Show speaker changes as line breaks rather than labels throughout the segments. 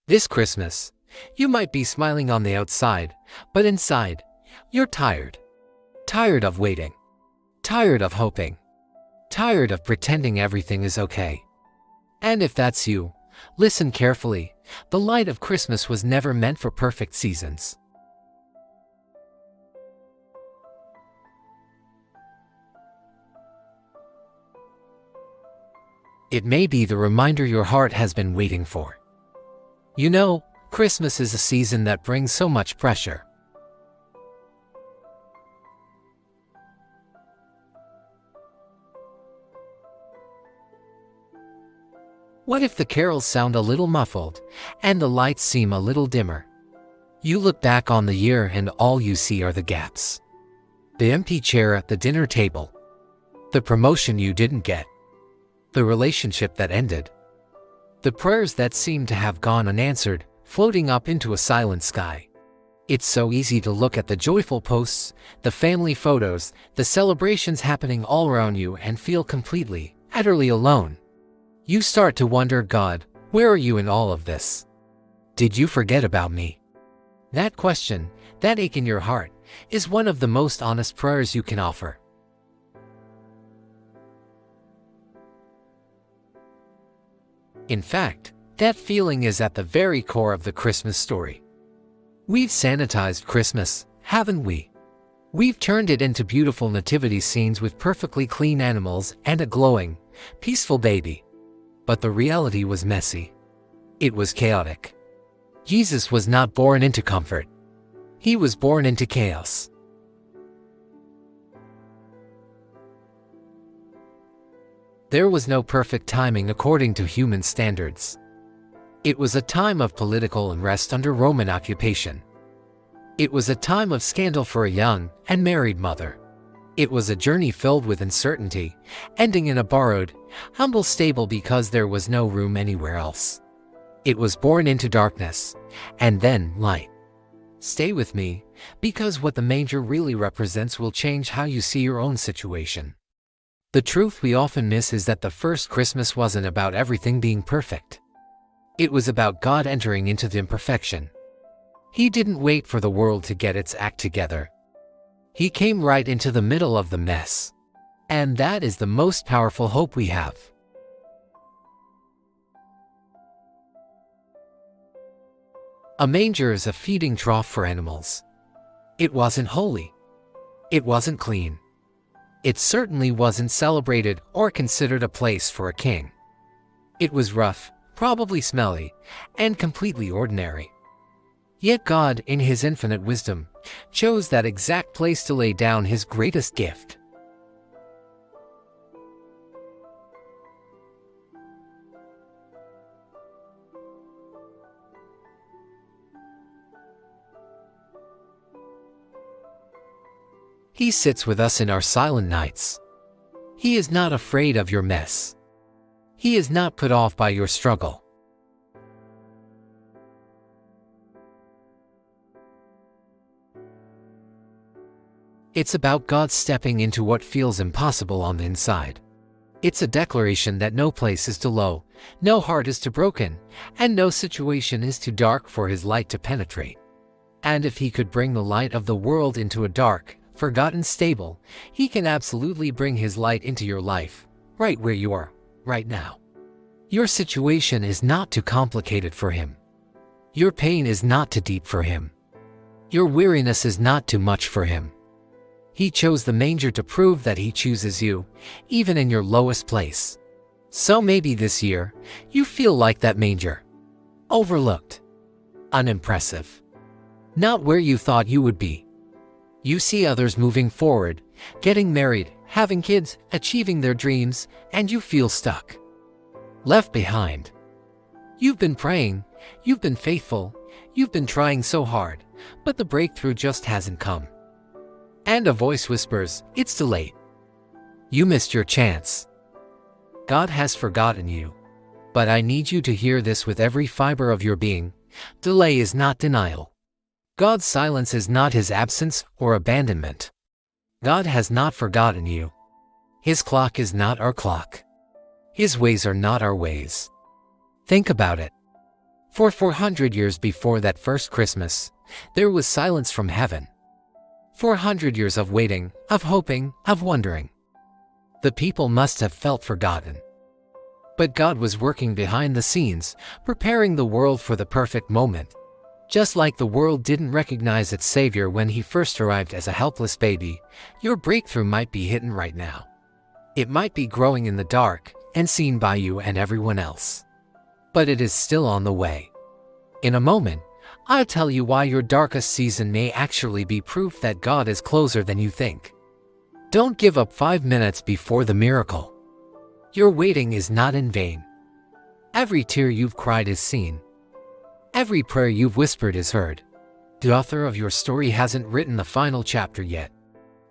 This Christmas, you might be smiling on the outside, but inside, you're tired. Tired of waiting. Tired of hoping. Tired of pretending everything is okay. And if that's you, listen carefully. The light of Christmas was never meant for perfect seasons. It may be the reminder your heart has been waiting for. You know, Christmas is a season that brings so much pressure. What if the carols sound a little muffled, and the lights seem a little dimmer? You look back on the year and all you see are the gaps. The empty chair at the dinner table. The promotion you didn't get. The relationship that ended. The prayers that seemed to have gone unanswered, floating up into a silent sky. It's so easy to look at the joyful posts, the family photos, the celebrations happening all around you and feel completely, utterly alone. You start to wonder, God, where are you in all of this? Did you forget about me? That question, that ache in your heart, is one of the most honest prayers you can offer. In fact, that feeling is at the very core of the Christmas story. We've sanitized Christmas, haven't we? We've turned it into beautiful nativity scenes with perfectly clean animals and a glowing, peaceful baby. But the reality was messy. It was chaotic. Jesus was not born into comfort. He was born into chaos. There was no perfect timing according to human standards. It was a time of political unrest under Roman occupation. It was a time of scandal for a young and married mother. It was a journey filled with uncertainty, ending in a borrowed, humble stable because there was no room anywhere else. It was born into darkness, and then light. Stay with me, because what the manger really represents will change how you see your own situation. The truth we often miss is that the first Christmas wasn't about everything being perfect. It was about God entering into the imperfection. He didn't wait for the world to get its act together. He came right into the middle of the mess. And that is the most powerful hope we have. A manger is a feeding trough for animals. It wasn't holy. It wasn't clean. It certainly wasn't celebrated or considered a place for a king. It was rough, probably smelly, and completely ordinary. Yet God, in His infinite wisdom, chose that exact place to lay down His greatest gift. He sits with us in our silent nights. He is not afraid of your mess. He is not put off by your struggle. It's about God stepping into what feels impossible on the inside. It's a declaration that no place is too low, no heart is too broken, and no situation is too dark for His light to penetrate. And if He could bring the light of the world into a dark, forgotten stable, He can absolutely bring His light into your life, right where you are, right now. Your situation is not too complicated for Him. Your pain is not too deep for Him. Your weariness is not too much for Him. He chose the manger to prove that He chooses you, even in your lowest place. So maybe this year, you feel like that manger. Overlooked. Unimpressive. Not where you thought you would be. You see others moving forward, getting married, having kids, achieving their dreams, and you feel stuck. Left behind. You've been praying, you've been faithful, you've been trying so hard, but the breakthrough just hasn't come. And a voice whispers, it's too late. You missed your chance. God has forgotten you. But I need you to hear this with every fiber of your being. Delay is not denial. God's silence is not His absence or abandonment. God has not forgotten you. His clock is not our clock. His ways are not our ways. Think about it. For 400 years before that first Christmas, there was silence from heaven. 400 years of waiting, of hoping, of wondering. The people must have felt forgotten. But God was working behind the scenes, preparing the world for the perfect moment. Just like the world didn't recognize its Savior when he first arrived as a helpless baby, your breakthrough might be hidden right now. It might be growing in the dark and seen by you and everyone else. But it is still on the way. In a moment, I'll tell you why your darkest season may actually be proof that God is closer than you think. Don't give up 5 minutes before the miracle. Your waiting is not in vain. Every tear you've cried is seen. Every prayer you've whispered is heard. The author of your story hasn't written the final chapter yet.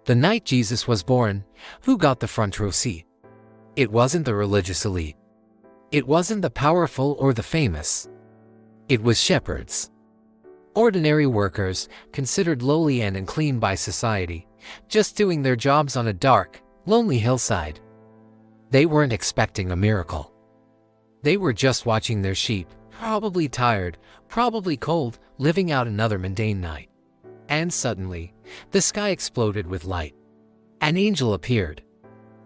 The night Jesus was born, who got the front row seat? It wasn't the religious elite. It wasn't the powerful or the famous. It was shepherds. Ordinary workers, considered lowly and unclean by society, just doing their jobs on a dark, lonely hillside. They weren't expecting a miracle. They were just watching their sheep, probably tired, probably cold, living out another mundane night. And suddenly, the sky exploded with light. An angel appeared.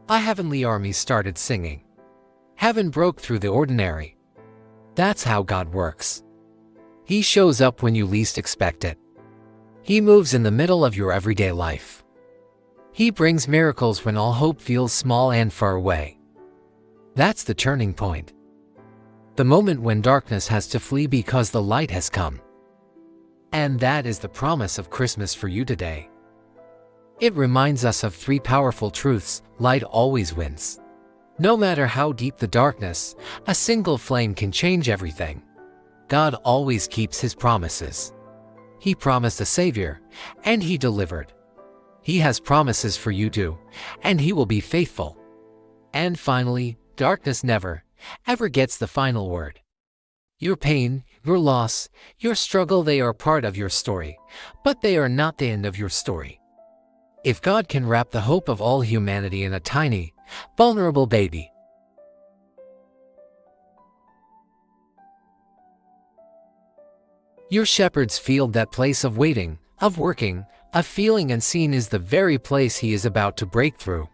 A heavenly army started singing. Heaven broke through the ordinary. That's how God works. He shows up when you least expect it. He moves in the middle of your everyday life. He brings miracles when all hope feels small and far away. That's the turning point. The moment when darkness has to flee because the light has come. And that is the promise of Christmas for you today. It reminds us of 3 powerful truths: light always wins. No matter how deep the darkness, a single flame can change everything. God always keeps his promises. He promised a Savior, and he delivered. He has promises for you too, and he will be faithful. And finally, darkness never, ever gets the final word. Your pain, your loss, your struggle, they are part of your story, but they are not the end of your story. If God can wrap the hope of all humanity in a tiny, vulnerable baby, your shepherds feel that place of waiting, of working, of feeling unseen is the very place he is about to break through.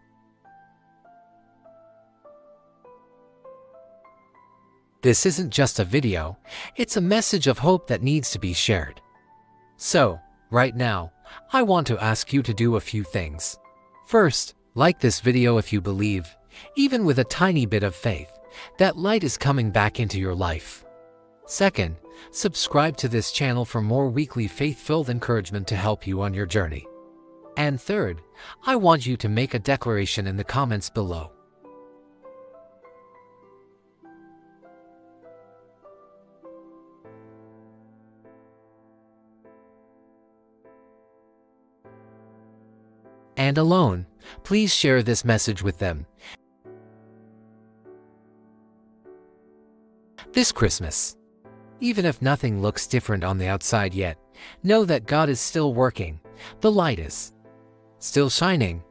This isn't just a video, it's a message of hope that needs to be shared. So, right now, I want to ask you to do a few things. First, like this video if you believe, even with a tiny bit of faith, that light is coming back into your life. Second, subscribe to this channel for more weekly faith-filled encouragement to help you on your journey. And third, I want you to make a declaration in the comments below. And alone, please share this message with them. This Christmas, even if nothing looks different on the outside yet, know that God is still working. The light is still shining,